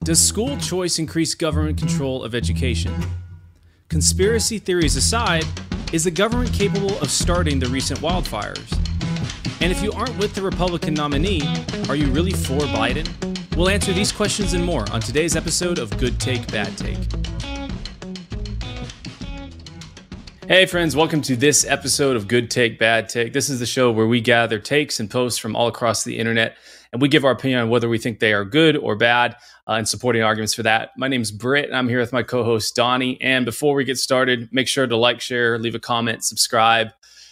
Does school choice increase government control of education? Conspiracy theories aside, is the government capable of starting the recent wildfires? And if you aren't with the Republican nominee, are you really for Biden? We'll answer these questions and more on today's episode of Good Take, Bad Take. Hey friends, welcome to this episode of Good Take, Bad Take. This is the show where we gather takes and posts from all across the internet, and we give our opinion on whether we think they are good or bad, and supporting arguments for that. My name's Britt, and I'm here with my co-host Donnie. And before we get started, make sure to like, share, leave a comment, subscribe.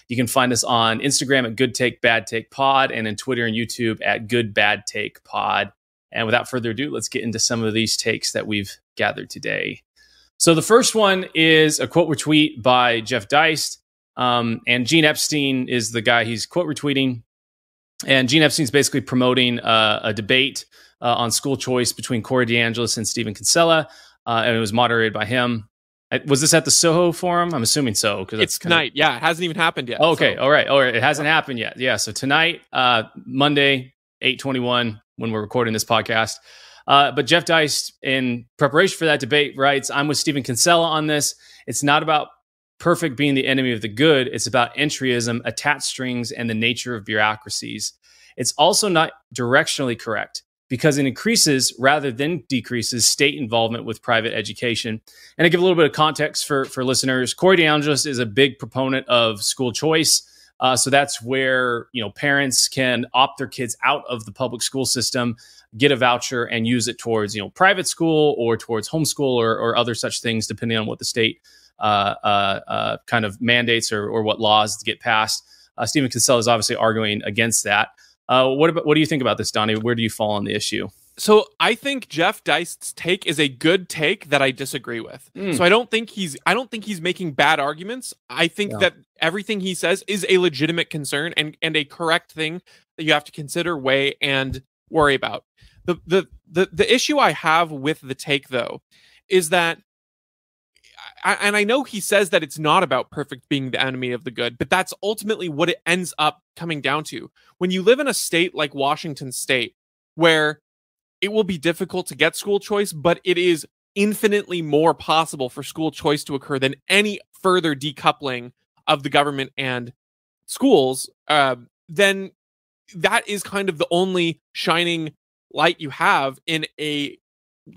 You can find us on Instagram at Good Take, Bad Take Pod, and on Twitter and YouTube at Good Bad Take Pod. And without further ado, let's get into some of these takes that we've gathered today. So the first one is a quote retweet by Jeff Deist, and Gene Epstein is the guy he's quote retweeting. And Gene Epstein's basically promoting a debate on school choice between Corey DeAngelis and Stephen Kinsella, and it was moderated by him. Was this at the Soho Forum? I'm assuming so. It's tonight. Yeah, it hasn't even happened yet. Oh, okay, so. All right. It hasn't happened yet. Yeah, so tonight, Monday, 8/21, when we're recording this podcast. But Jeff Deist, in preparation for that debate, writes, "I'm with Stephen Kinsella on this. It's not about perfect being the enemy of the good. It's about entryism, attached strings, and the nature of bureaucracies. It's also not directionally correct because it increases rather than decreases state involvement with private education." And to give a little bit of context for listeners, Corey DeAngelis is a big proponent of school choice. So that's where, parents can opt their kids out of the public school system, get a voucher, and use it towards, private school or towards homeschool or other such things, depending on what the state kind of mandates or what laws get passed. Stephen Kinsella is obviously arguing against that. What do you think about this, Donnie? Where do you fall on the issue? So I think Jeff Deist's take is a good take that I disagree with. So I don't think he's making bad arguments. I think that everything he says is a legitimate concern and a correct thing that you have to consider, weigh, and worry about. The issue I have with the take, though, is that, and I know he says that it's not about perfect being the enemy of the good, but that's ultimately what it ends up coming down to. When you live in a state like Washington State, where it will be difficult to get school choice, but it is infinitely more possible for school choice to occur than any further decoupling of the government and schools, then that is kind of the only shining light you have in a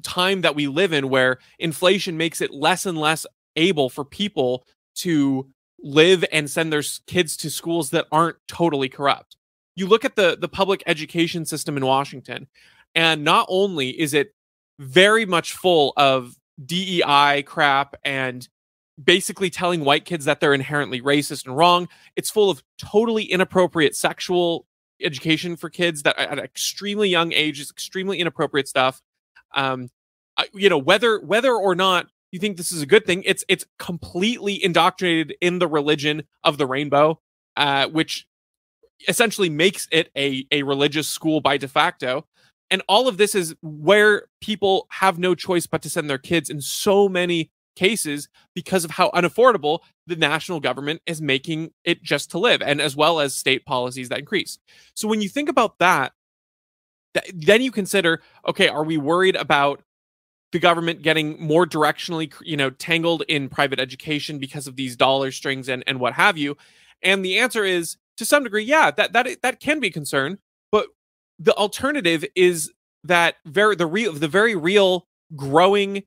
time that we live in, where inflation makes it less and less able for people to live and send their kids to schools that aren't totally corrupt. You look at the public education system in Washington, and not only is it very much full of DEI crap and basically telling white kids that they're inherently racist and wrong, it's full of totally inappropriate sexual education for kids that at an extremely young age is extremely inappropriate stuff. Whether or not you think this is a good thing, it's completely indoctrinated in the religion of the rainbow, which essentially makes it a religious school by de facto. And all of this is where people have no choice but to send their kids in so many cases because of how unaffordable the national government is making it just to live, and as well as state policies that increase. So when you think about that, then you consider, okay, are we worried about the government getting more directionally, tangled in private education because of these dollar strings and what have you? And the answer is, to some degree, yeah, that can be a concern. But the alternative is that the very real growing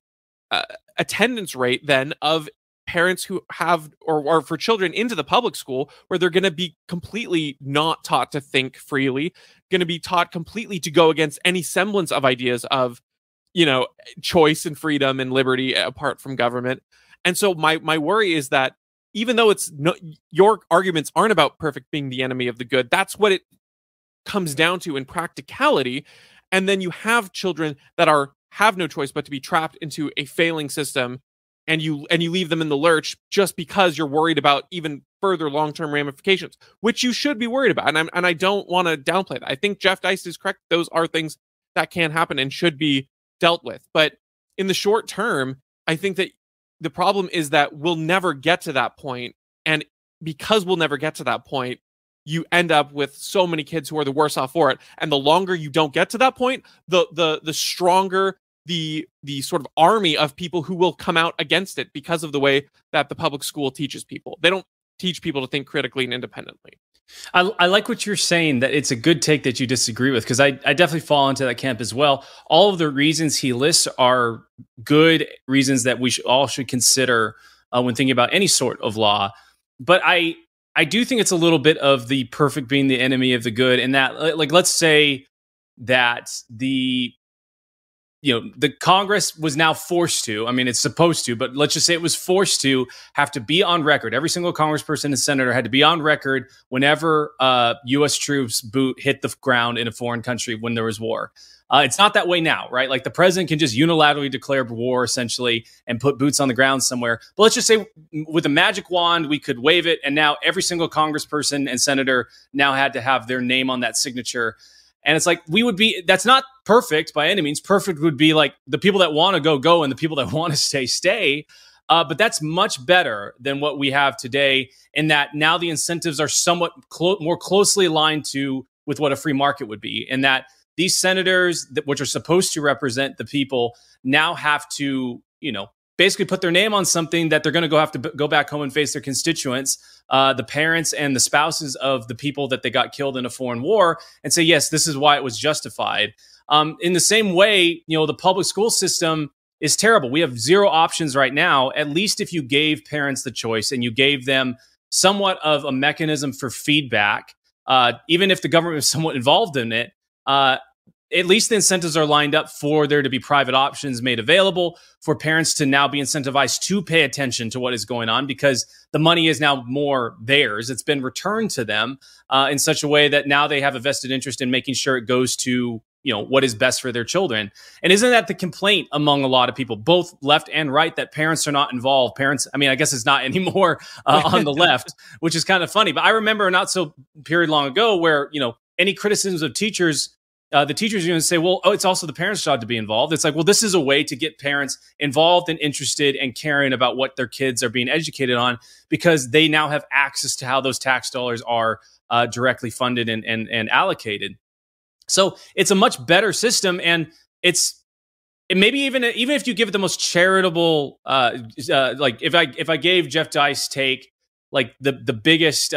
attendance rate then of parents who have or for children into the public school, where they're going to be completely not taught to think freely, going to be taught completely to go against any semblance of ideas of choice and freedom and liberty apart from government. And so my worry is that even though your arguments aren't about perfect being the enemy of the good, that's what it comes down to in practicality. And then you have children that have no choice but to be trapped into a failing system, and you leave them in the lurch just because you're worried about even further long-term ramifications, which you should be worried about. And I don't want to downplay that. I think Jeff Deist is correct. Those are things that can happen and should be dealt with. But in the short term, I think that the problem is that we'll never get to that point. And because we'll never get to that point, you end up with so many kids who are the worse off for it. And the longer you don't get to that point, the stronger the sort of army of people who will come out against it because of the way that the public school teaches people. They don't teach people to think critically and independently. I like what you're saying, that it's a good take that you disagree with, because I definitely fall into that camp as well. All of the reasons he lists are good reasons that we all should consider when thinking about any sort of law. But I do think it's a little bit of the perfect being the enemy of the good, in that, like, let's say that the Congress was now forced to, I mean, it's supposed to, but let's just say it was forced to have to be on record. Every single congressperson and senator had to be on record whenever U.S. troops hit the ground in a foreign country when there was war. It's not that way now, right? Like, the president can just unilaterally declare war, essentially, and put boots on the ground somewhere. But let's just say with a magic wand, we could wave it, and now every single congressperson and senator now had to have their name on that signature. And it's like, that's not perfect by any means. Perfect would be like the people that want to go, and the people that want to stay. But that's much better than what we have today, in that now the incentives are somewhat more closely aligned with what a free market would be. And that these senators, which are supposed to represent the people, now have to, basically put their name on something that they're going to have to go back home and face their constituents, the parents and the spouses of the people that they got killed in a foreign war, and say, yes, this is why it was justified. In the same way, the public school system is terrible. We have zero options right now. At least if you gave parents the choice and you gave them somewhat of a mechanism for feedback, even if the government was somewhat involved in it, at least the incentives are lined up for there to be private options made available, for parents to now be incentivized to pay attention to what is going on, because the money is now more theirs. It's been returned to them in such a way that now they have a vested interest in making sure it goes to what is best for their children. And isn't that the complaint among a lot of people, both left and right, that parents are not involved? Parents, I mean, I guess it's not anymore on the left, which is kind of funny. But I remember not so period long ago where, any criticisms of teachers, the teachers are going to say, well, it's also the parents' job to be involved. It's like, well, this is a way to get parents involved and interested and caring about what their kids are being educated on, because they now have access to how those tax dollars are directly funded and allocated. So it's a much better system, and it maybe even if you give it the most charitable, like if I gave Jeff Dice's take like the biggest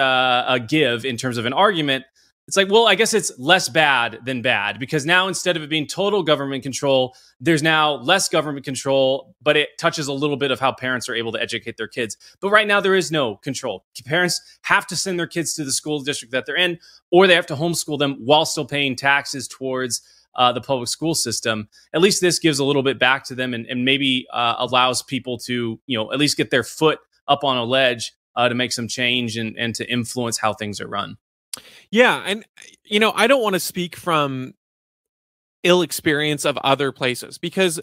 give in terms of an argument, it's like, well, I guess it's less bad than bad, because now instead of it being total government control, there's now less government control, but it touches a little bit of how parents are able to educate their kids. But right now there is no control. Parents have to send their kids to the school district that they're in, or they have to homeschool them while still paying taxes towards the public school system. At least this gives a little bit back to them, and maybe allows people to, at least get their foot up on a ledge to make some change and to influence how things are run. Yeah, and I don't want to speak from ill experience of other places, because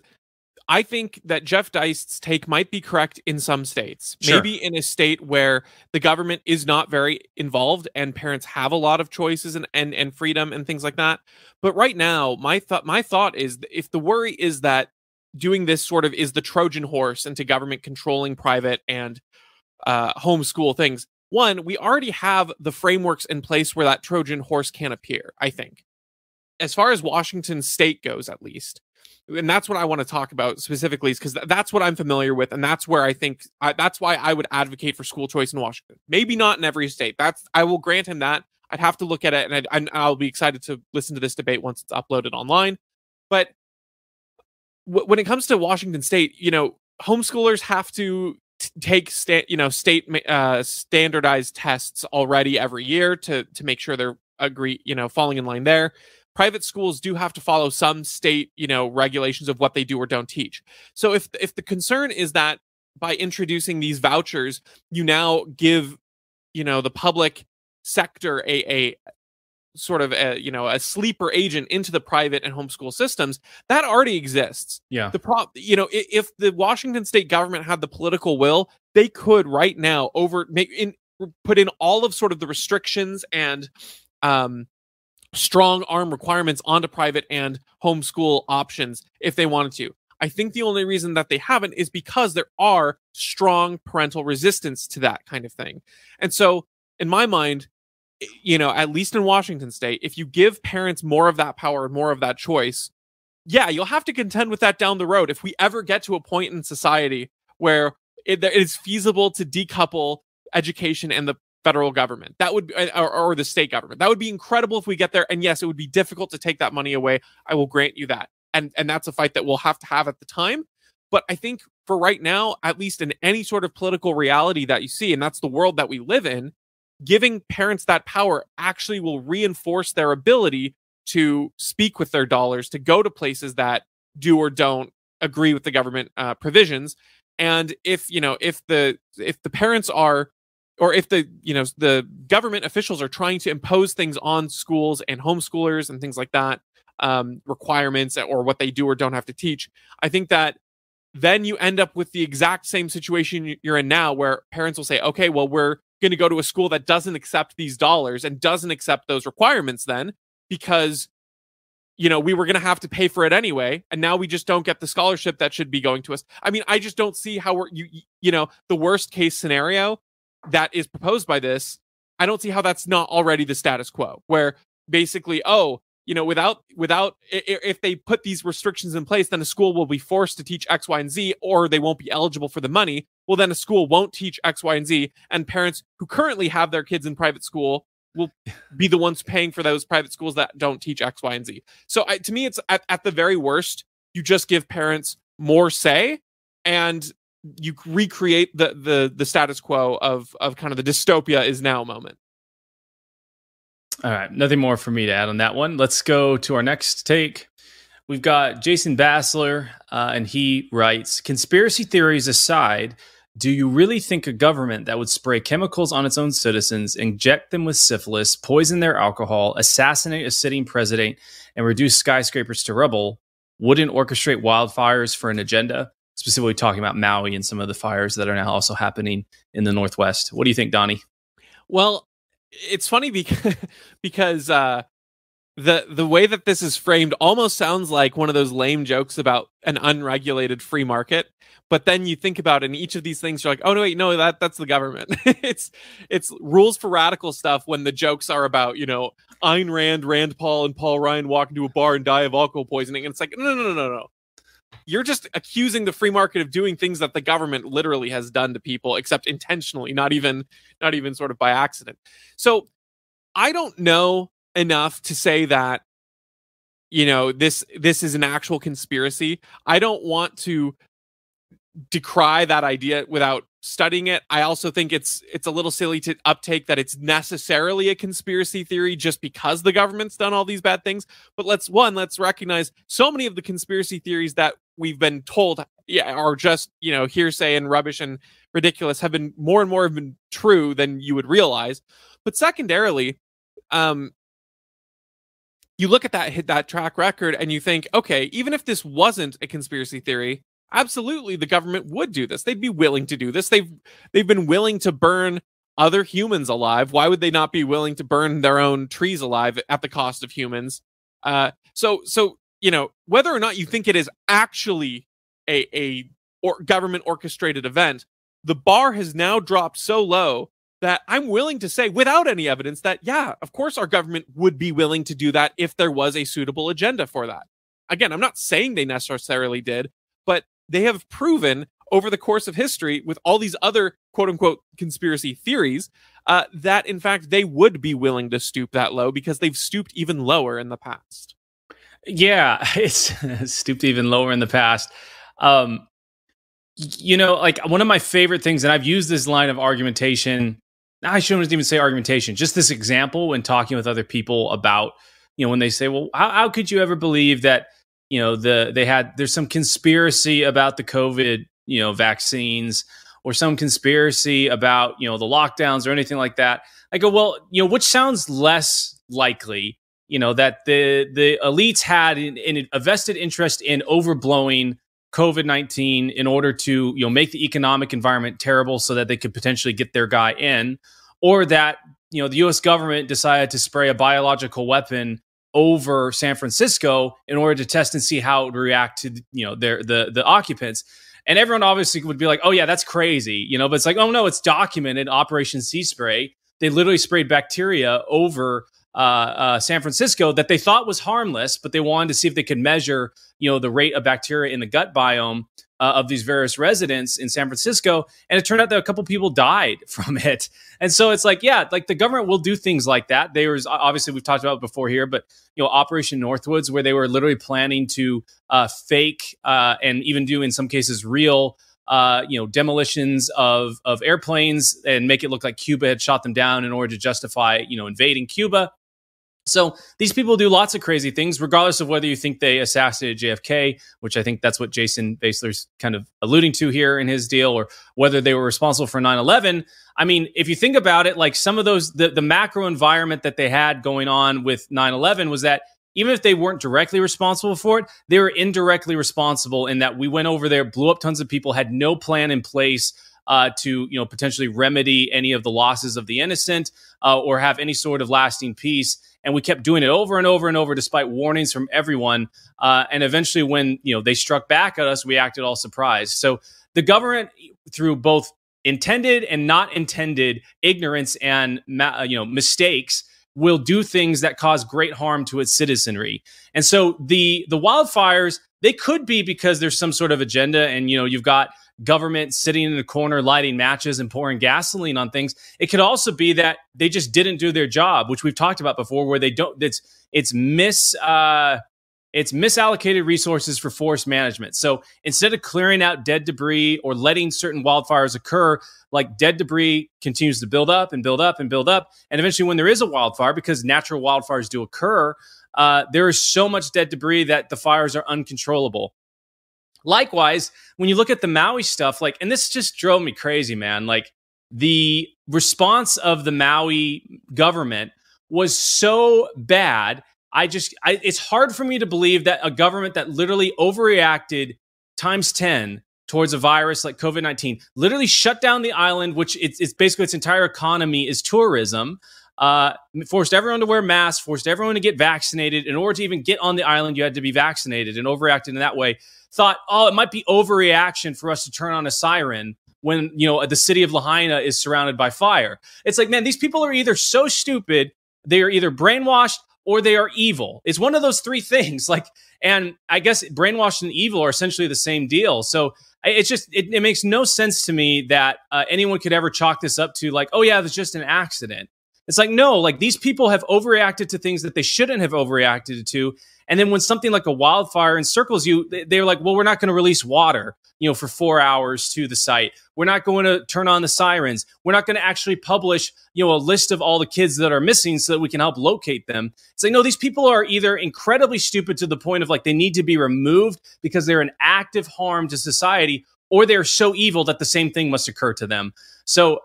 I think that Jeff Deist's take might be correct in some states. Sure. Maybe in a state where the government is not very involved and parents have a lot of choices and freedom and things like that. But right now, my thought is, if the worry is that doing this sort of is the Trojan horse into government controlling private and homeschool things, one, we already have the frameworks in place where that Trojan horse can appear, I think. As far as Washington state goes, at least. And that's what I want to talk about specifically, is because that's what I'm familiar with. And that's where I think, that's why I would advocate for school choice in Washington. Maybe not in every state. I will grant him that. I'd have to look at it, and I'll be excited to listen to this debate once it's uploaded online. But when it comes to Washington state, homeschoolers have to take state standardized tests already every year to make sure they're falling in line there. Private schools do have to follow some state regulations of what they do or don't teach. So if the concern is that by introducing these vouchers, you now give the public sector a sort of a sleeper agent into the private and homeschool systems, that already exists. Yeah. If the Washington state government had the political will, they could right now put in all of sort of the restrictions and strong arm requirements onto private and homeschool options if they wanted to. I think the only reason that they haven't is because there are strong parental resistance to that kind of thing. And so in my mind, at least in Washington state, if you give parents more of that power, more of that choice, yeah, you'll have to contend with that down the road if we ever get to a point in society where it is feasible to decouple education and the federal government. That would, or the state government. That would be incredible if we get there. And yes, it would be difficult to take that money away. I will grant you that. And that's a fight that we'll have to have at the time. But I think for right now, at least in any sort of political reality that you see, and that's the world that we live in, giving parents that power actually will reinforce their ability to speak with their dollars, to go to places that do or don't agree with the government provisions. And if the parents are, or if the government officials are trying to impose things on schools and homeschoolers and things like that, requirements or what they do or don't have to teach, I think that then you end up with the exact same situation you're in now, where parents will say, okay, well, we're going to go to a school that doesn't accept these dollars and doesn't accept those requirements then, because we were going to have to pay for it anyway, and now we just don't get the scholarship that should be going to us. I mean, I just don't see how the worst case scenario that is proposed by this, I don't see how that's not already the status quo, where basically, without if they put these restrictions in place, then a school will be forced to teach X, Y, and Z, or they won't be eligible for the money. Well, then a school won't teach X, Y, and Z, and parents who currently have their kids in private school will be the ones paying for those private schools that don't teach X, Y, and Z. So to me, it's at the very worst, you just give parents more say, and you recreate the status quo of kind of the dystopia is now moment. All right, nothing more for me to add on that one. Let's go to our next take. We've got Jason Bassler, and he writes, conspiracy theories aside, do you really think a government that would spray chemicals on its own citizens, inject them with syphilis, poison their alcohol, assassinate a sitting president, and reduce skyscrapers to rubble wouldn't orchestrate wildfires for an agenda? Specifically talking about Maui and some of the fires that are now also happening in the Northwest. What do you think, Donnie? Well, it's funny because the way that this is framed almost sounds like one of those lame jokes about an unregulated free market. But then you think about it, and each of these things, you're like, oh no, wait, no, that's the government. it's rules for radical stuff when the jokes are about, Ayn Rand, Rand Paul, and Paul Ryan walk into a bar and die of alcohol poisoning. And it's like, no. You're just accusing the free market of doing things that the government literally has done to people, except intentionally, not even sort of by accident. So I don't know enough to say that, this is an actual conspiracy. I don't want to decry that idea without studying it. I also think it's a little silly to uptake that it's necessarily a conspiracy theory just because the government's done all these bad things. But let's recognize so many of the conspiracy theories that we've been told are just, hearsay and rubbish and ridiculous have been more and more have been true than you would realize. But secondarily, you look at that track record and you think, okay, even if this wasn't a conspiracy theory, absolutely the government would do this. They'd be willing to do this. They've been willing to burn other humans alive. Why would they not be willing to burn their own trees alive at the cost of humans? So whether or not you think it is actually a government orchestrated event, the bar has now dropped so low that I'm willing to say, without any evidence, that yeah, of course our government would be willing to do that if there was a suitable agenda for that. Again, I'm not saying they necessarily did, but they have proven over the course of history with all these other quote unquote conspiracy theories that in fact they would be willing to stoop that low because they've stooped even lower in the past. Yeah, it's stooped even lower in the past. Like one of my favorite things, and I've used this line of argumentation. I shouldn't even say argumentation, just this example when talking with other people about, when they say, well, how could you ever believe that, there's some conspiracy about the COVID, vaccines, or some conspiracy about, the lockdowns or anything like that. I go, well, which sounds less likely, that the elites had a vested interest in overblowing COVID-19 in order to, make the economic environment terrible so that they could potentially get their guy in, or that, the US government decided to spray a biological weapon over San Francisco in order to test and see how it would react to, the occupants. And everyone obviously would be like, oh yeah, that's crazy, but it's like, oh no, it's documented. Operation Sea Spray. They literally sprayed bacteria over San Francisco that they thought was harmless, but they wanted to see if they could measure, the rate of bacteria in the gut biome of these various residents in San Francisco. And it turned out that a couple people died from it. And so it's like, yeah, like the government will do things like that. There was, obviously we've talked about it before here, but Operation Northwoods, where they were literally planning to fake and even do in some cases real demolitions of airplanes and make it look like Cuba had shot them down in order to justify, invading Cuba. So these people do lots of crazy things, regardless of whether you think they assassinated JFK, which I think that's what Jason Basler's kind of alluding to here in his deal, or whether they were responsible for 9/11. I mean, if you think about it, like some of those, the macro environment that they had going on with 9/11 was that even if they weren't directly responsible for it, they were indirectly responsible in that we went over there, blew up tons of people, had no plan in place to potentially remedy any of the losses of the innocent or have any sort of lasting peace. And we kept doing it over and over and over, despite warnings from everyone. And eventually, when they struck back at us, we acted all surprised. So the government, through both intended and not intended ignorance and mistakes, will do things that cause great harm to its citizenry. And so the wildfires, they could be because there's some sort of agenda, and you've got government sitting in a corner lighting matches and pouring gasoline on things. It could also be that they just didn't do their job, which we've talked about before, where they don't. It's misallocated resources for forest management. So instead of clearing out dead debris or letting certain wildfires occur, like dead debris continues to build up and build up and build up. And eventually when there is a wildfire, because natural wildfires do occur, there is so much dead debris that the fires are uncontrollable. Likewise, when you look at the Maui stuff, and this just drove me crazy, man. Like the response of the Maui government was so bad. It's hard for me to believe that a government that literally overreacted times 10 towards a virus like COVID-19, literally shut down the island, which it's basically its entire economy is tourism, forced everyone to wear masks, forced everyone to get vaccinated. In order to even get on the island, you had to be vaccinated, and overreacted in that way. Thought, it might be overreaction for us to turn on a siren when, the city of Lahaina is surrounded by fire. It's like, man, these people are either so stupid, they are either brainwashed, or they are evil. It's one of those three things. And I guess brainwashed and evil are essentially the same deal. So it makes no sense to me that anyone could ever chalk this up to oh yeah, it's just an accident. It's like, no, these people have overreacted to things that they shouldn't have overreacted to. And then when something like a wildfire encircles you, they're like, well, we're not going to release water, for 4 hours to the site. We're not going to turn on the sirens. We're not going to actually publish, a list of all the kids that are missing so that we can help locate them. It's like, no, these people are either incredibly stupid to the point of they need to be removed because they're an active harm to society, or they're so evil that the same thing must occur to them. So,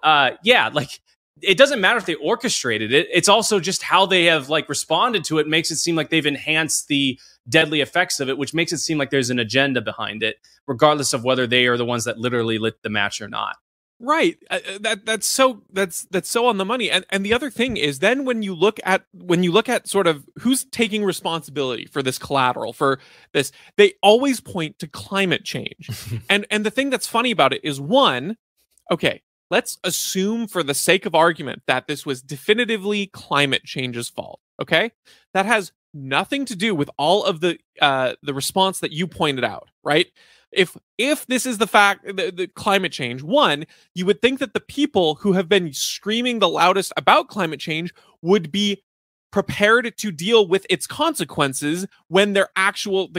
it doesn't matter if they orchestrated it. It's also just how they have responded to it makes it seem like they've enhanced the deadly effects of it, which makes it seem like there's an agenda behind it, regardless of whether they are the ones that literally lit the match or not. Right. That's so on the money. And the other thing is, then when you look at sort of who's taking responsibility for this collateral, for this, they always point to climate change. and the thing that's funny about it is, one, okay, let's assume for the sake of argument that this was definitively climate change's fault. Okay? That has nothing to do with all of the response that you pointed out, right? If this is the fact, the climate change, one, you would think that the people who have been screaming the loudest about climate change would be prepared to deal with its consequences when the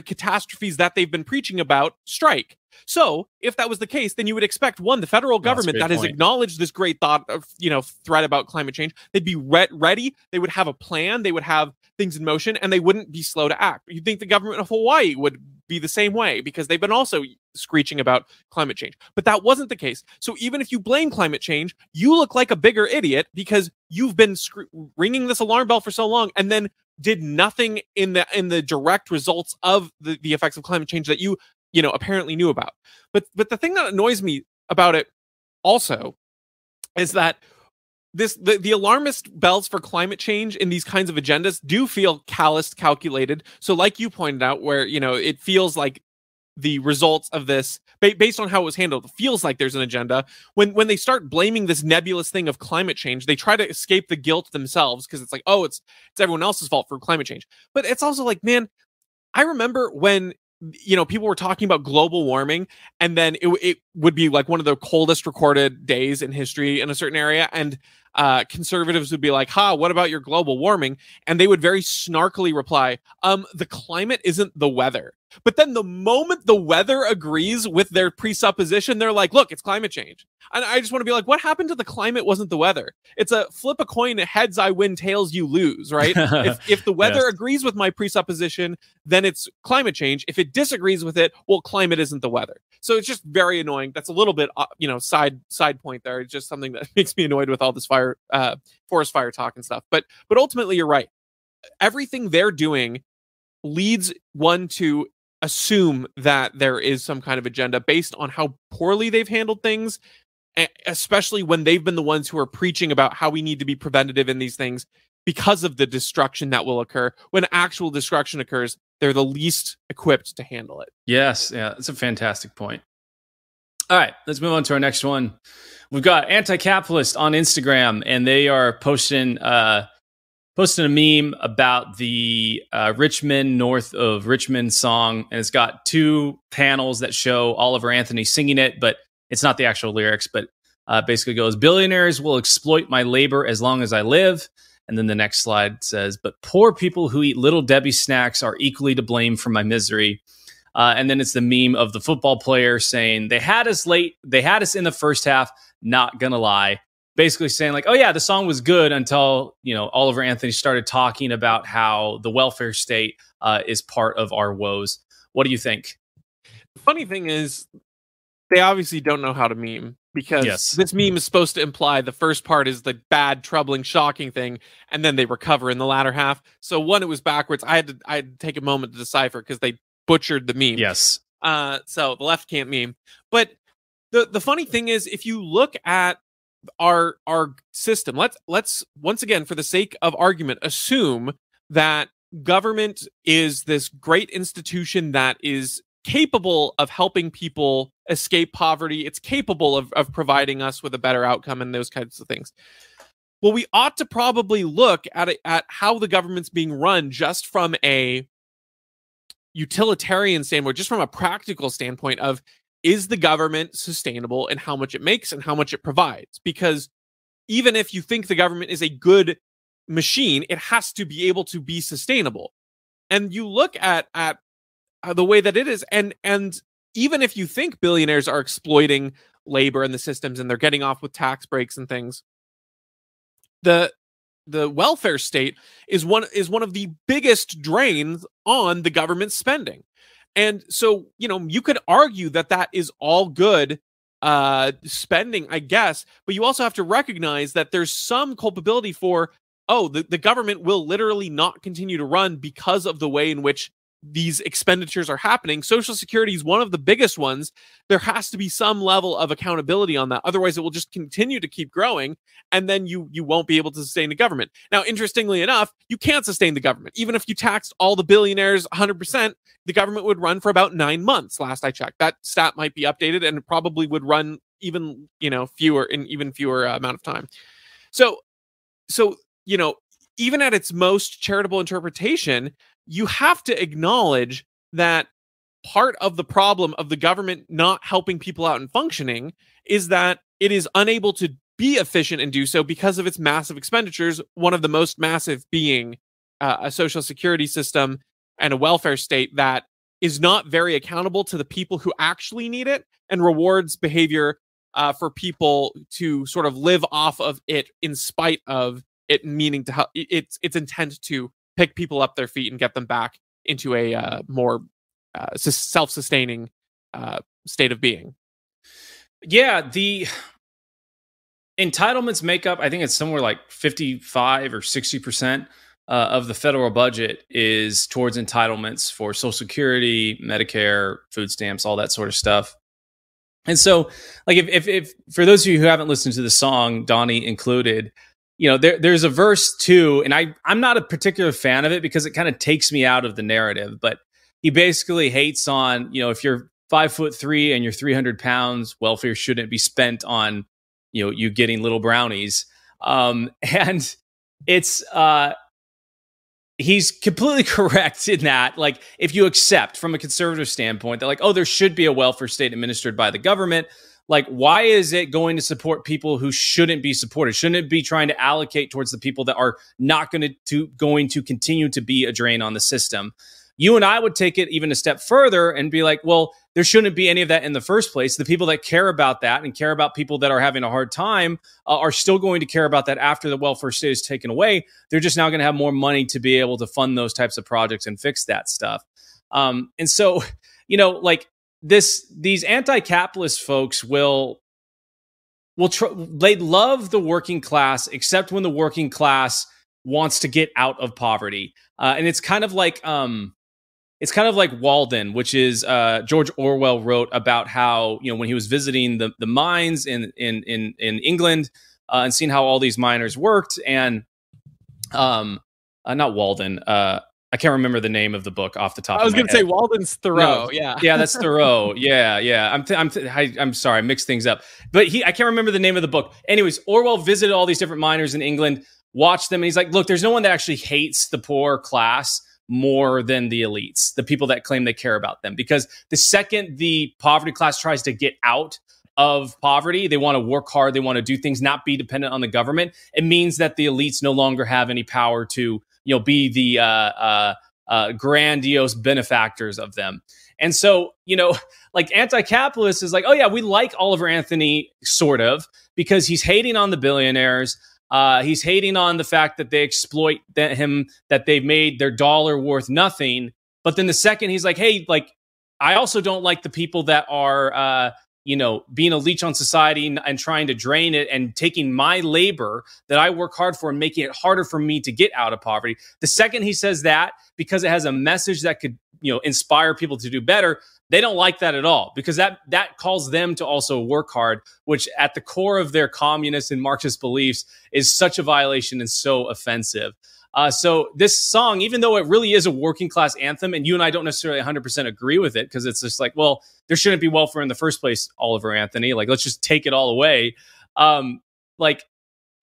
catastrophes that they've been preaching about strike. So if that was the case, then you would expect, one, the federal government that has acknowledged this great threat about climate change, they'd be ready. They would have a plan. They would have things in motion, and they wouldn't be slow to act. You'd think the government of Hawaii would be the same way, because they've been also screeching about climate change. But that wasn't the case. So even if you blame climate change, you look like a bigger idiot because you've been ringing this alarm bell for so long, and then did nothing in the direct results of the effects of climate change that you apparently knew about. But the thing that annoys me about it also is that the alarmist bells for climate change in these kinds of agendas do feel calloused, calculated. So like you pointed out, where it feels like the results of this based on how it was handled. It feels like there's an agenda. When they start blaming this nebulous thing of climate change, they try to escape the guilt themselves because it's like, oh, it's everyone else's fault for climate change. But it's also like, man, I remember when people were talking about global warming, and then it would be like one of the coldest recorded days in history in a certain area, and conservatives would be like, what about your global warming? And they would very snarkily reply, the climate isn't the weather. But then the moment the weather agrees with their presupposition, they're like, look, it's climate change. And I just want to be like, what happened to the climate wasn't the weather? It's a flip a coin, heads I win, tails you lose, right? if the weather Yes. agrees with my presupposition, then it's climate change. If it disagrees with it, well, climate isn't the weather. So it's just very annoying. That's a little bit, side point there. It's just something that makes me annoyed with all this forest fire talk and stuff. But ultimately, you're right. Everything they're doing leads one to assume that there is some kind of agenda based on how poorly they've handled things, especially when they've been the ones who are preaching about how we need to be preventative in these things because of the destruction that will occur. When actual destruction occurs, they're the least equipped to handle it. Yes. Yeah. That's a fantastic point. All right. Let's move on to our next one. We've got Anti-Capitalist on Instagram, and they are posting a meme about the Richmond, north of Richmond song. And it's got two panels that show Oliver Anthony singing it, but it's not the actual lyrics, but basically goes, "Billionaires will exploit my labor as long as I live." And then the next slide says, "But poor people who eat Little Debbie snacks are equally to blame for my misery." And then it's the meme of the football player saying, "They had us late. They had us in the first half. Not gonna lie." Basically saying like, oh yeah, the song was good until, Oliver Anthony started talking about how the welfare state is part of our woes. What do you think? The funny thing is, they obviously don't know how to meme, because this meme is supposed to imply the first part is the bad, troubling, shocking thing, and then they recover in the latter half. So one, it was backwards. I had to take a moment to decipher because they butchered the meme. Yes. So the left can't meme. But the funny thing is, if you look at our system, let's once again, for the sake of argument, assume that government is this great institution that is capable of helping people escape poverty. It's capable of providing us with a better outcome and those kinds of things. Well, we ought to probably look at how the government's being run just from a utilitarian standpoint, just from a practical standpoint of, is the government sustainable in how much it makes and how much it provides? Because even if you think the government is a good machine, it has to be able to be sustainable. And you look at the way that it is, and even if you think billionaires are exploiting labor in the systems and they're getting off with tax breaks and things, the welfare state is one of the biggest drains on the government spending. And so, you could argue that is all good spending, I guess, but you also have to recognize that there's some culpability for, the government will literally not continue to run because of the way in which these expenditures are happening. Social Security is one of the biggest ones. There has to be some level of accountability on that. Otherwise, it will just continue to keep growing, and then you won't be able to sustain the government. Now, interestingly enough, you can't sustain the government. Even if you taxed all the billionaires 100%, the government would run for about 9 months. Last I checked, that stat might be updated, and it probably would run even fewer amount of time. So even at its most charitable interpretation, you have to acknowledge that part of the problem of the government not helping people out and functioning is that it is unable to be efficient and do so because of its massive expenditures, one of the most massive being a social security system and a welfare state that is not very accountable to the people who actually need it and rewards behavior for people to sort of live off of it in spite of it meaning to help its intent to pick people up their feet and get them back into a more self-sustaining state of being. Yeah, the entitlements make up, I think it's somewhere like 55 or 60% of the federal budget is towards entitlements for Social Security, Medicare, food stamps, all that sort of stuff. And so, like, if for those of you who haven't listened to the song, Donnie included, there's a verse too, and I'm not a particular fan of it because it kind of takes me out of the narrative. But he basically hates on, if you're 5'3" and you're 300 pounds, welfare shouldn't be spent on, you getting little brownies. And it's, he's completely correct in that. Like, if you accept from a conservative standpoint that, like, oh, there should be a welfare state administered by the government, like, why is it going to support people who shouldn't be supported? Shouldn't it be trying to allocate towards the people that are not going to continue to be a drain on the system? You and I would take it even a step further and be like, well, there shouldn't be any of that in the first place. The people that care about that and care about people that are having a hard time are still going to care about that after the welfare state is taken away. They're just now going to have more money to be able to fund those types of projects and fix that stuff. And so, like, these anti-capitalist folks they love the working class, except when the working class wants to get out of poverty. And it's kind of like Walden, which is George Orwell wrote about how, when he was visiting the mines in England and seeing how all these miners worked, and not Walden. I can't remember the name of the book off the top. I was going to say Walden's Thoreau. No. Yeah, that's Thoreau. Yeah. I'm sorry, I mixed things up. But I can't remember the name of the book. Anyways, Orwell visited all these different miners in England, watched them, and he's like, look, there's no one that actually hates the poor class more than the elites, the people that claim they care about them. Because the second the poverty class tries to get out of poverty, they want to work hard, they want to do things, not be dependent on the government. It means that the elites no longer have any power to, be the grandiose benefactors of them. And so, like, anti-capitalist is like, oh yeah, we like Oliver Anthony, sort of, because he's hating on the billionaires. He's hating on the fact that they exploit him, that they've made their dollar worth nothing. But then the second he's like, hey, like, I also don't like the people that are, being a leech on society and trying to drain it and taking my labor that I work hard for and making it harder for me to get out of poverty. The second he says that, because it has a message that could, inspire people to do better, they don't like that at all, because that calls them to also work hard, which at the core of their communist and Marxist beliefs is such a violation and so offensive. So this song, even though it really is a working class anthem, and you and I don't necessarily 100% agree with it, because it's just like, well, there shouldn't be welfare in the first place, Oliver Anthony. Like, let's just take it all away. The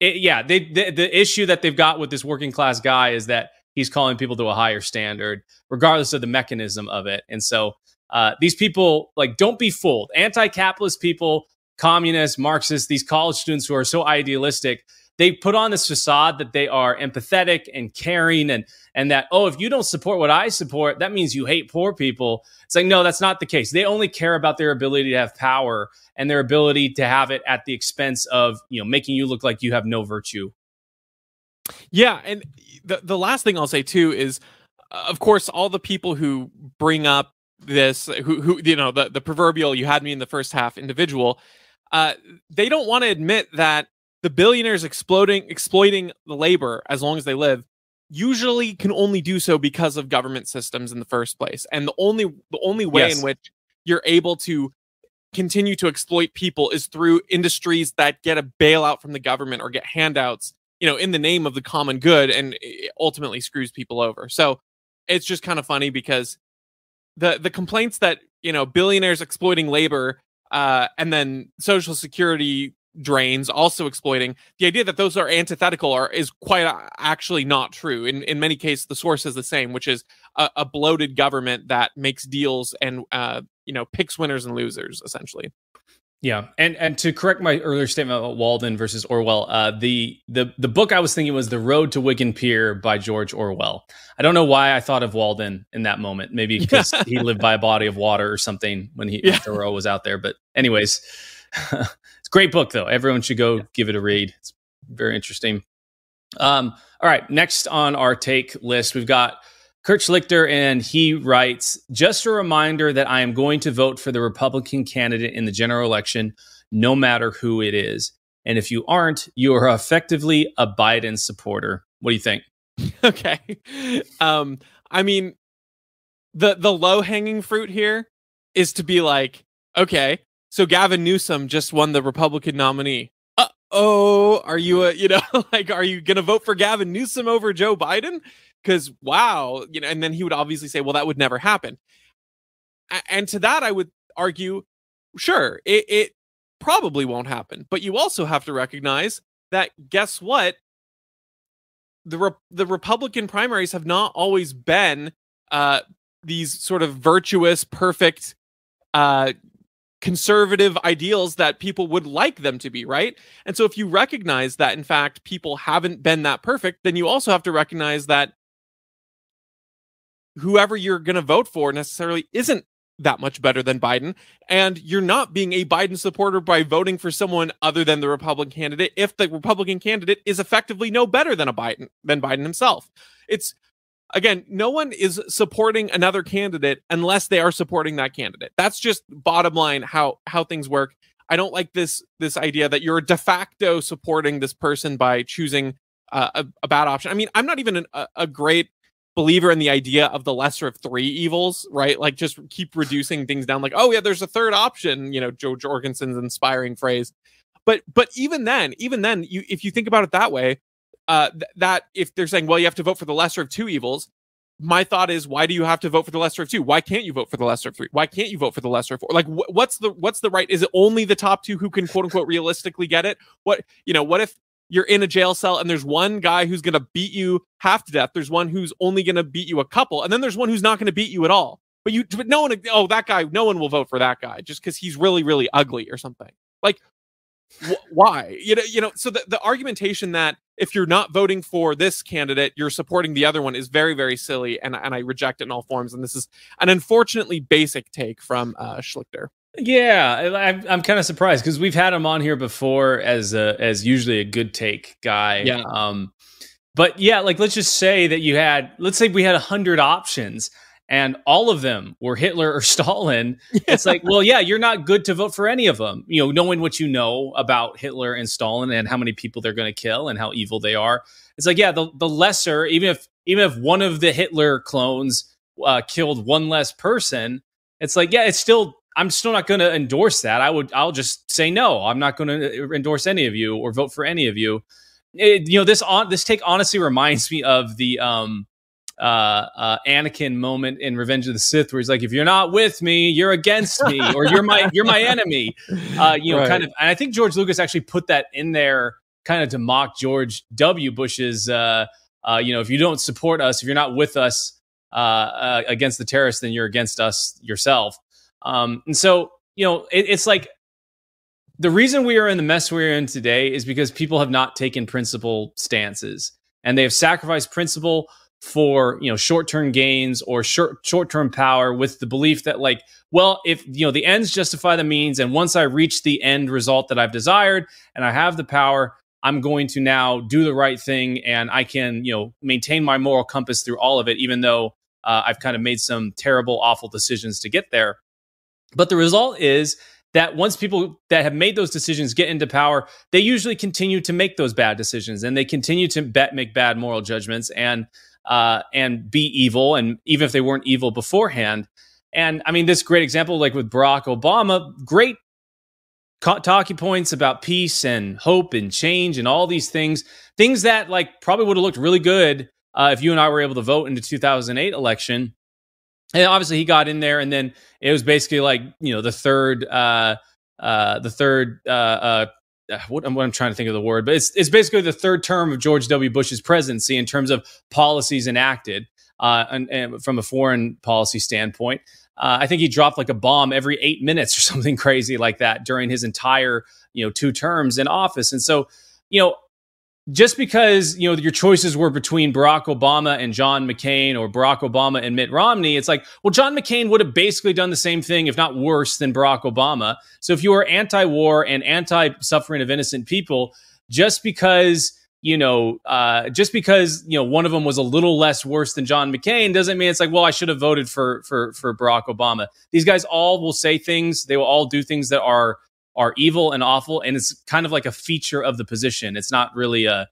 issue that they've got with this working class guy is that he's calling people to a higher standard, regardless of the mechanism of it. And so these people, like, don't be fooled. Anti-capitalist people, communists, Marxists, these college students who are so idealistic, they put on this facade that they are empathetic and caring, and that, oh, if you don't support what I support, that means you hate poor people. It's like, no, that's not the case. They only care about their ability to have power and their ability to have it at the expense of, making you look like you have no virtue. Yeah, and the last thing I'll say too is, of course, all the people who bring up this, who the proverbial "you had me in the first half" individual, they don't want to admit that the billionaires exploiting the labor as long as they live usually can only do so because of government systems in the first place. And the only way in which you're able to continue to exploit people is through industries that get a bailout from the government or get handouts, in the name of the common good, and it ultimately screws people over. So it's just kind of funny, because the complaints that, billionaires exploiting labor, and then Social Security drains also exploiting, the idea that those are antithetical is quite actually not true. In many cases, the source is the same, which is a bloated government that makes deals and picks winners and losers, essentially. Yeah, and to correct my earlier statement about Walden versus Orwell, the book I was thinking was The Road to Wigan Pier by George Orwell. I don't know why I thought of Walden in that moment. Maybe because he lived by a body of water or something when Thoreau was out there. But anyways, it's a great book, though. Everyone should go give it a read. It's very interesting. All right, next on our take list, we've got Kurt Schlichter, and he writes, just a reminder that I am going to vote for the Republican candidate in the general election, no matter who it is. And if you aren't, you are effectively a Biden supporter. What do you think? Okay. I mean, the low-hanging fruit here is to be like, okay, so Gavin Newsom just won the Republican nominee. Are you are you going to vote for Gavin Newsom over Joe Biden? because wow, and then he would obviously say, well, that would never happen. And to that, I would argue, sure, it probably won't happen. But you also have to recognize that, guess what? The Republican primaries have not always been these sort of virtuous, perfect, conservative ideals that people would like them to be, right? And so if you recognize that, in fact, people haven't been that perfect, then you also have to recognize that whoever you're going to vote for necessarily isn't that much better than Biden, and you're not being a Biden supporter by voting for someone other than the Republican candidate if the Republican candidate is effectively no better than Biden himself. It's, again, no one is supporting another candidate unless they are supporting that candidate. That's just bottom line how things work. I don't like this idea that you're de facto supporting this person by choosing a bad option. I mean, I'm not even a great believer in the idea of the lesser of three evils, right? Like, just keep reducing things down, like, oh yeah, there's a third option, Joe Jorgensen's inspiring phrase. But even then, if you think about it that way, that if they're saying, well, you have to vote for the lesser of two evils, my thought is, why do you have to vote for the lesser of two? Why can't you vote for the lesser of three? Why can't you vote for the lesser of four? Like, what's the right? Is it only the top two who can quote unquote realistically get it? What if you're in a jail cell and there's one guy who's going to beat you half to death, there's one who's only going to beat you a couple, and then there's one who's not going to beat you at all? But no one, that guy, no one will vote for that guy just because he's really, really ugly or something. Like, why? So the argumentation that if you're not voting for this candidate, you're supporting the other one is very, very silly, and I reject it in all forms. And this is an unfortunately basic take from Schlichter. Yeah, I'm kind of surprised because we've had him on here before as usually a good take guy. Yeah. But yeah, like, let's just say that let's say we had 100 options and all of them were Hitler or Stalin. Yeah. It's like, well, yeah, you're not good to vote for any of them. Knowing what you know about Hitler and Stalin and how many people they're going to kill and how evil they are. It's like, yeah, the lesser, even if one of the Hitler clones killed one less person, it's like, yeah, I'm still not going to endorse that. I'll just say no. I'm not going to endorse any of you or vote for any of you. This take honestly reminds me of the Anakin moment in Revenge of the Sith, where he's like, if you're not with me, you're against me, or you're my enemy. Right. Kind of. And I think George Lucas actually put that in there kind of to mock George W. Bush's, if you don't support us, if you're not with us against the terrorists, then you're against us yourself. And so, it's like the reason we are in the mess we're in today is because people have not taken principle stances, and they have sacrificed principle for, short-term gains or short-term power, with the belief that, like, well, if, the ends justify the means, and once I reach the end result that I've desired and I have the power, I'm going to now do the right thing, and I can, maintain my moral compass through all of it, even though I've kind of made some terrible, awful decisions to get there. But the result is that once people that have made those decisions get into power, they usually continue to make those bad decisions, and they continue to make bad moral judgments and be evil, and even if they weren't evil beforehand. And I mean, this great example, like with Barack Obama, great talking points about peace and hope and change and all these things that like probably would have looked really good if you and I were able to vote in the 2008 election. And obviously he got in there, and then it was basically like, the third what I'm trying to think of the word, but it's basically the third term of George W. Bush's presidency in terms of policies enacted, and from a foreign policy standpoint. I think he dropped like a bomb every 8 minutes or something crazy like that during his entire, 2 terms in office. And so, just because, your choices were between Barack Obama and John McCain, or Barack Obama and Mitt Romney, it's like, well, John McCain would have basically done the same thing, if not worse, than Barack Obama. So if you were anti-war and anti-suffering of innocent people, just because one of them was a little less worse than John McCain, doesn't mean it's like, well, I should have voted for Barack Obama. These guys all will say things, they will all do things that are evil and awful, and it's kind of like a feature of the position. It's not really a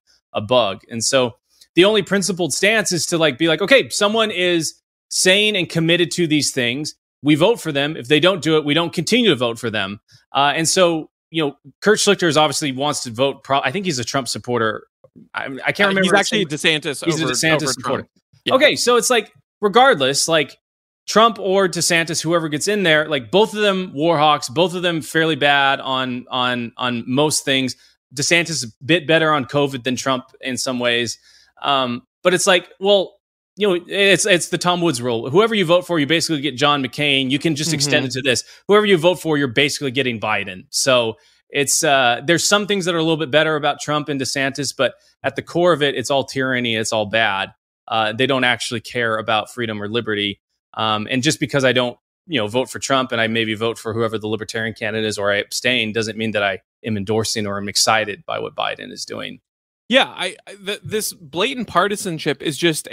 bug. And so the only principled stance is to like be like, okay, someone is sane and committed to these things, we vote for them. If they don't do it, we don't continue to vote for them. And so, Kurt Schlichter obviously wants to vote. I think he's a Trump supporter. I can't remember. He's actually DeSantis. He's a DeSantis supporter. Yeah. Okay, so it's like, regardless, like Trump or DeSantis, whoever gets in there, like both of them war hawks, both of them fairly bad on most things. DeSantis a bit better on COVID than Trump in some ways. But it's like, well, you know, it's the Tom Woods rule. Whoever you vote for, you basically get John McCain. You can just extend it to this. Whoever you vote for, you're basically getting Biden. So it's there's some things that are a little bit better about Trump and DeSantis, but at the core of it, it's all tyranny. It's all bad. They don't actually care about freedom or liberty. And just because I don't, vote for Trump and I maybe vote for whoever the libertarian candidate is, or I abstain, doesn't mean that I am endorsing or am excited by what Biden is doing. Yeah, this blatant partisanship is just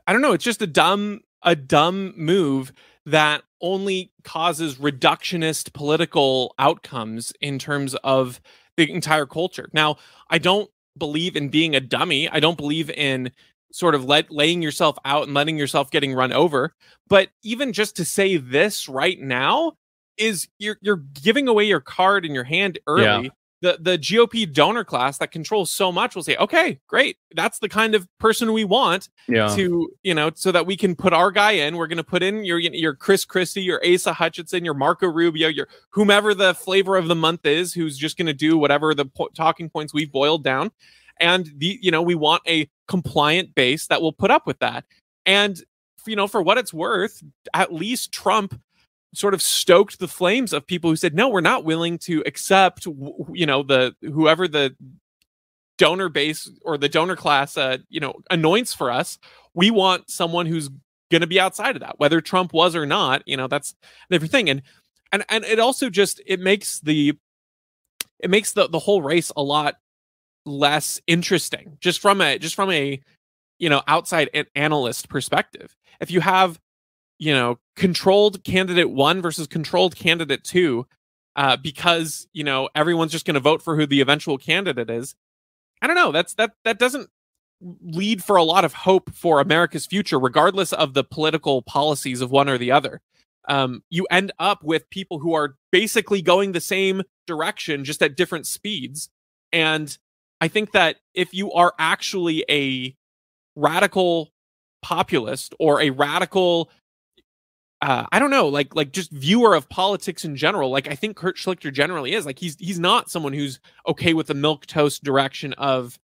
I don't know. It's just a dumb move that only causes reductionist political outcomes in terms of the entire culture. Now, I don't believe in being a dummy. I don't believe in sort of laying yourself out and letting yourself getting run over. But even just to say this right now is you're giving away your card in your hand early. Yeah. The GOP donor class that controls so much will say, okay, great. That's the kind of person we want to, so that we can put our guy in. We're going to put in your Chris Christie, your Asa Hutchinson, your Marco Rubio, your whomever the flavor of the month is, who's just going to do whatever the talking points we've boiled down. And we want a compliant base that will put up with that. And, for what it's worth, at least Trump sort of stoked the flames of people who said, no, we're not willing to accept, whoever the donor base or the donor class, anoints for us. We want someone who's going to be outside of that, whether Trump was or not. That's everything. And it also just it makes the whole race a lot less interesting, just from a outside analyst perspective. If you have controlled candidate 1 versus controlled candidate 2, because everyone's just going to vote for who the eventual candidate is. I don't know. That doesn't lead for a lot of hope for America's future, regardless of the political policies of one or the other. You end up with people who are basically going the same direction, just at different speeds. And I think that if you are actually a radical populist or a radical I don't know, like just viewer of politics in general. Like I think Kurt Schlichter generally is like he's not someone who's okay with the milquetoast direction of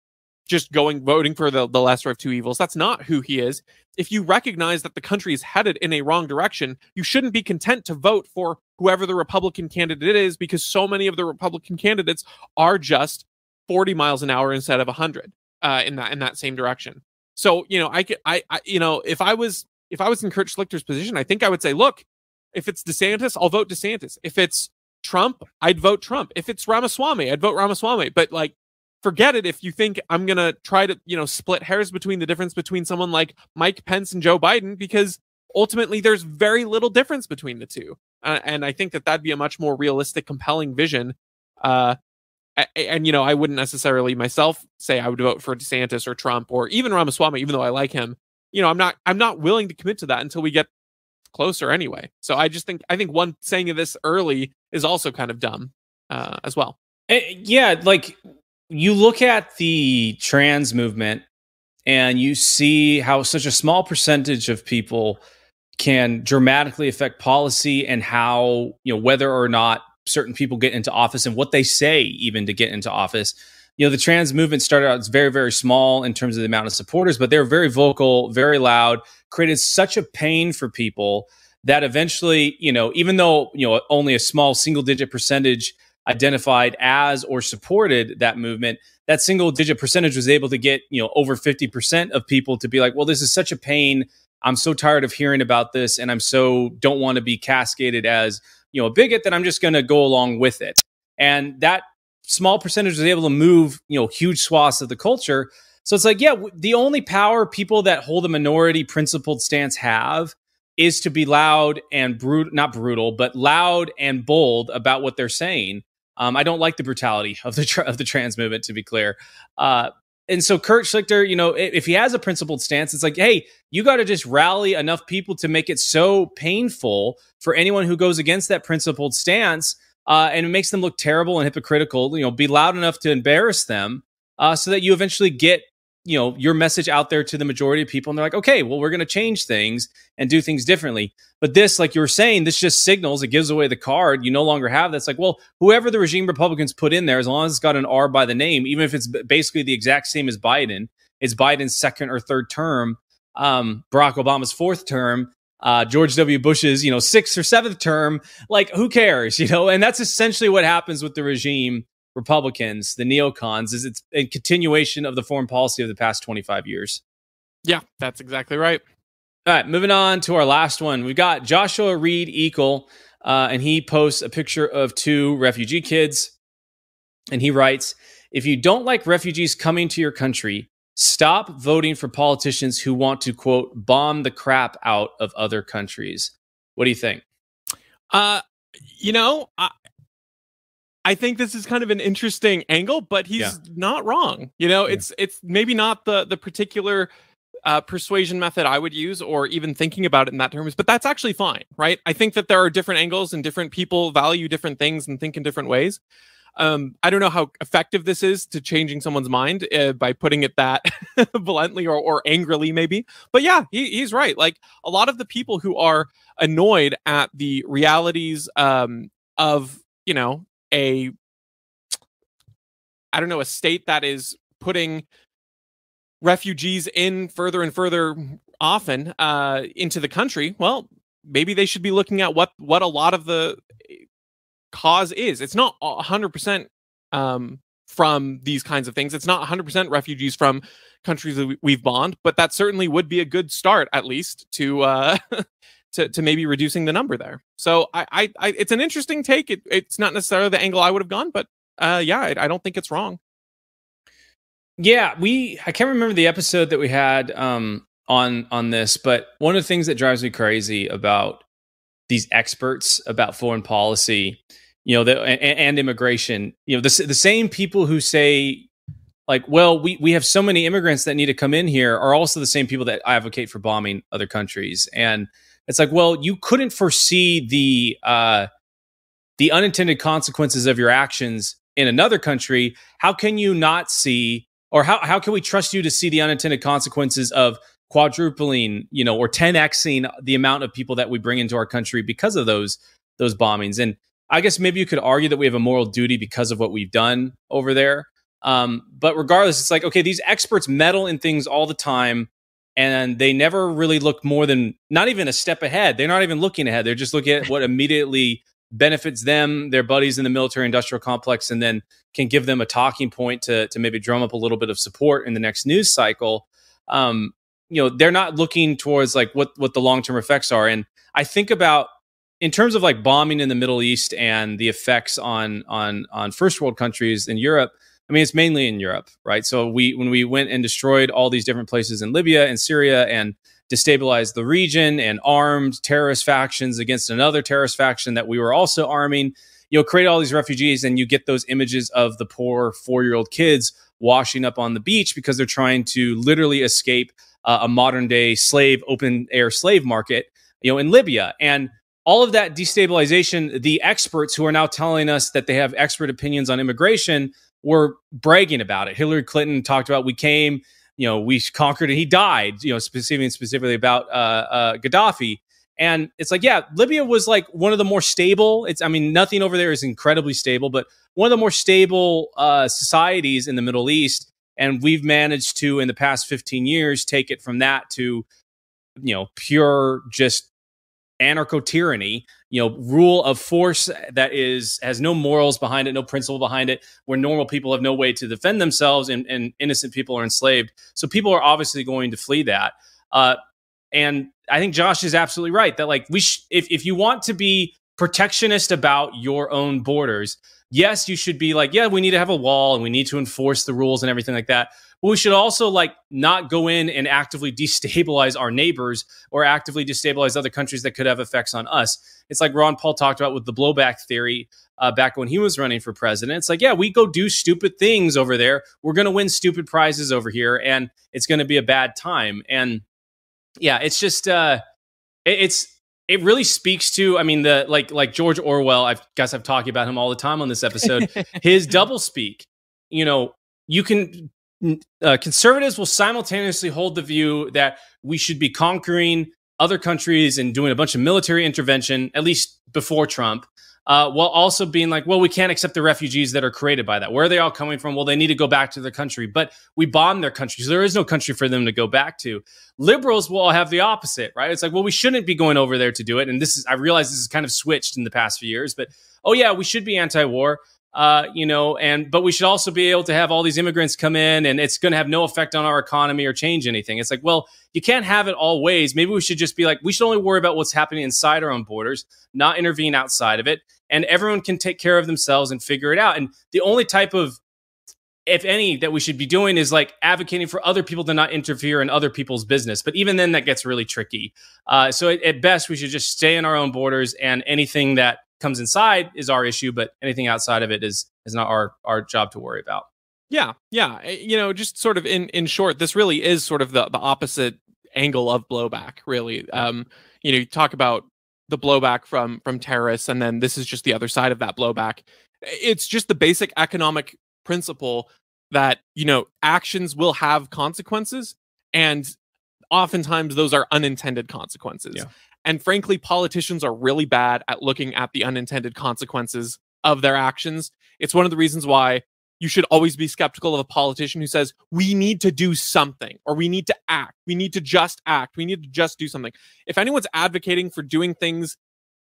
just voting for the lesser of two evils. That's not who he is. If you recognize that the country is headed in a wrong direction, you shouldn't be content to vote for whoever the Republican candidate is, because so many of the Republican candidates are just 40 miles an hour instead of 100 in that same direction. So if I was in Kurt Schlichter's position, I think I would say, look, if it's DeSantis, I'll vote DeSantis. If it's Trump, I'd vote Trump. If it's Ramaswamy, I'd vote Ramaswamy. But like, forget it if you think I'm going to try to, split hairs between the difference between someone like Mike Pence and Joe Biden, because ultimately there's very little difference between the two. And I think that that'd be a much more realistic, compelling vision. And I wouldn't necessarily myself say I would vote for DeSantis or Trump or even Ramaswamy, even though I like him. I'm not willing to commit to that until we get closer anyway. So I think one saying of this early is also kind of dumb as well. Yeah, like you look at the trans movement and you see how such a small percentage of people can dramatically affect policy and how, whether or not certain people get into office and what they say even to get into office. The trans movement started out as very, very small in terms of the amount of supporters, but they were very vocal, very loud, created such a pain for people that eventually, even though, only a small single-digit percentage identified as or supported that movement, that single-digit percentage was able to get, over 50% of people to be like, well, this is such a pain. I'm so tired of hearing about this, and I'm so don't want to be cascaded as, a bigot that I'm just going to go along with it. And that small percentage was able to move, huge swaths of the culture. So it's like, yeah, the only power people that hold a minority principled stance have is to be loud and not brutal, but loud and bold about what they're saying. I don't like the brutality of the trans movement, to be clear. And so Kurt Schlichter, if he has a principled stance, it's like, hey, you got to just rally enough people to make it so painful for anyone who goes against that principled stance. And it makes them look terrible and hypocritical, be loud enough to embarrass them so that you eventually get, your message out there to the majority of people, and they're like, okay, well, we're going to change things and do things differently. But this, like you were saying, this just signals, it gives away the card. You no longer have that's like, well, whoever the regime Republicans put in there, as long as it's got an R by the name, even if it's basically the exact same as Biden, it's Biden's second or third term, Barack Obama's fourth term, George W. Bush's, sixth or seventh term. Like, who cares, And that's essentially what happens with the regime Republicans, the neocons, is it's a continuation of the foreign policy of the past 25 years. Yeah, that's exactly right. All right, moving on to our last one. We've got Joshua Reed Eagle, and he posts a picture of 2 refugee kids. And he writes, if you don't like refugees coming to your country, stop voting for politicians who want to, quote, bomb the crap out of other countries. What do you think? I think this is kind of an interesting angle, but he's not wrong. It's maybe not the particular persuasion method I would use, or even thinking about it in that terms, but that's actually fine, right? I think that there are different angles and different people value different things and think in different ways. I don't know how effective this is to changing someone's mind by putting it that bluntly or angrily, maybe. But yeah, he's right. Like, a lot of the people who are annoyed at the realities of, a state that is putting refugees in further and further often into the country, well, maybe they should be looking at what a lot of the cause is. It's not 100% from these kinds of things. It's not 100% refugees from countries that we've bombed, but that certainly would be a good start, at least, to to maybe reducing the number there. So I it's an interesting take. It's not necessarily the angle I would have gone, but I don't think it's wrong. Yeah, I can't remember the episode that we had on this, but one of the things that drives me crazy about these experts about foreign policy, and immigration, the same people who say, like, well, we have so many immigrants that need to come in here, are also the same people that advocate for bombing other countries. And it's like, well, you couldn't foresee the unintended consequences of your actions in another country. How can you not see, or how can we trust you to see the unintended consequences of quadrupling, or 10xing the amount of people that we bring into our country because of those bombings? And I guess maybe you could argue that we have a moral duty because of what we've done over there. But regardless, it's like, okay, these experts meddle in things all the time, and they never really look more than not even a step ahead. They're not even looking ahead. They're just looking at what immediately benefits them, their buddies in the military industrial complex, and then can give them a talking point to maybe drum up a little bit of support in the next news cycle. They're not looking towards like what the long-term effects are. And I think about, in terms of like bombing in the Middle East and the effects on first world countries in Europe, I mean, it's mainly in Europe, right? So when we went and destroyed all these different places in Libya and Syria and destabilized the region and armed terrorist factions against another terrorist faction that we were also arming, create all these refugees, and you get those images of the poor 4-year-old kids washing up on the beach because they're trying to literally escape a modern day open air slave market, in Libya. And all of that destabilization, the experts who are now telling us that they have expert opinions on immigration were bragging about it. Hillary Clinton talked about, we came, we conquered, and he died, specifically about Gaddafi. And it's like, yeah, Libya was like one of the more stable. Nothing over there is incredibly stable, but one of the more stable societies in the Middle East. And we've managed to, in the past 15 years, take it from that to, pure just anarcho-tyranny, rule of force that has no morals behind it, no principle behind it, where normal people have no way to defend themselves, and innocent people are enslaved. So people are obviously going to flee that. And I think Josh is absolutely right that, like, if you want to be protectionist about your own borders, yes, you should be like, yeah, we need to have a wall and we need to enforce the rules and everything like that. But we should also not go in and actively destabilize our neighbors or actively destabilize other countries that could have effects on us. It's like Ron Paul talked about with the blowback theory back when he was running for president. It's like, yeah, we go do stupid things over there. We're going to win stupid prizes over here, and it's going to be a bad time. And yeah, it's just it really speaks to, like George Orwell. I guess I've talked about him all the time on this episode. His doublespeak. You can conservatives will simultaneously hold the view that we should be conquering other countries and doing a bunch of military intervention, at least before Trump, while also being like, well, we can't accept the refugees that are created by that. Where are they all coming from? Well, they need to go back to their country, but we bombed their country, so there is no country for them to go back to. Liberals will all have the opposite, right? It's like, well, we shouldn't be going over there to do it. And I realize this is kind of switched in the past few years, but oh yeah, we should be anti-war. But we should also be able to have all these immigrants come in, and it's going to have no effect on our economy or change anything. It's like, well, you can't have it all ways. Maybe we should just be like, we should only worry about what's happening inside our own borders, not intervene outside of it. And everyone can take care of themselves and figure it out. And the only type of, if any, that we should be doing is like advocating for other people to not interfere in other people's business. But even then, that gets really tricky. So at best, we should just stay in our own borders, and anything that comes inside is our issue, but anything outside of it is not our job to worry about. Yeah. Just sort of in short, this really is sort of the opposite angle of blowback, really. You talk about the blowback from terrorists, and then this is just the other side of that blowback. It's just the basic economic principle that, actions will have consequences, and oftentimes those are unintended consequences. Yeah. And frankly, politicians are really bad at looking at the unintended consequences of their actions. It's one of the reasons why you should always be skeptical of a politician who says, we need to do something, or we need to act. We need to just act. We need to just do something. If anyone's advocating for doing things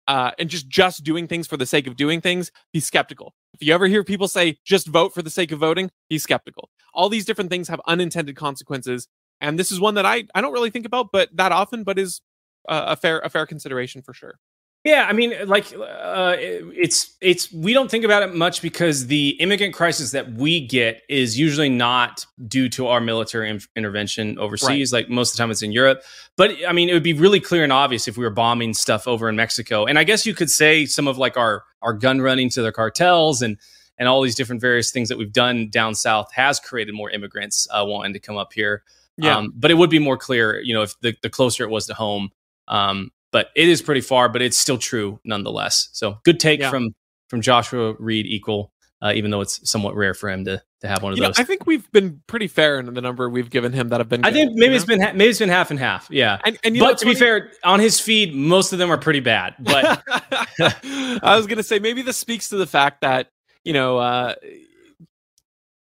and just doing things for the sake of doing things, be skeptical. If you ever hear people say, just vote for the sake of voting, be skeptical. All these different things have unintended consequences. And this is one that I don't really think about that often, but is a fair consideration for sure. Yeah, I mean, it's we don't think about it much because the immigrant crisis that we get is usually not due to our military intervention overseas. Right. Like most of the time it's in Europe. But I mean, it would be really clear and obvious if we were bombing stuff over in Mexico. And I guess you could say some of like our gun running to the cartels and all these different various things that we've done down south has created more immigrants wanting to come up here. Yeah. But it would be more clear, if the closer it was to home. But it is pretty far, but it's still true nonetheless. So good take from Joshua Reed Equal, even though it's somewhat rare for him to have one of those. I think we've been pretty fair in the number we've given him that have been good. I think maybe it's been half and half. Yeah. And but to be fair, on his feed, most of them are pretty bad. But I was going to say, maybe this speaks to the fact that,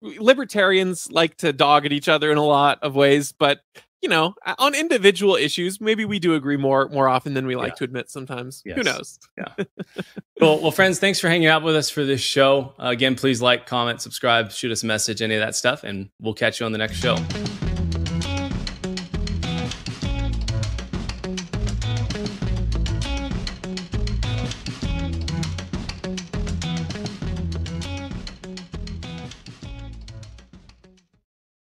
libertarians like to dog at each other in a lot of ways, but on individual issues, maybe we do agree more often than we like to admit sometimes. Yes. Who knows? Yeah. Well, friends, thanks for hanging out with us for this show. Again, please like, comment, subscribe, shoot us a message, any of that stuff, and we'll catch you on the next show.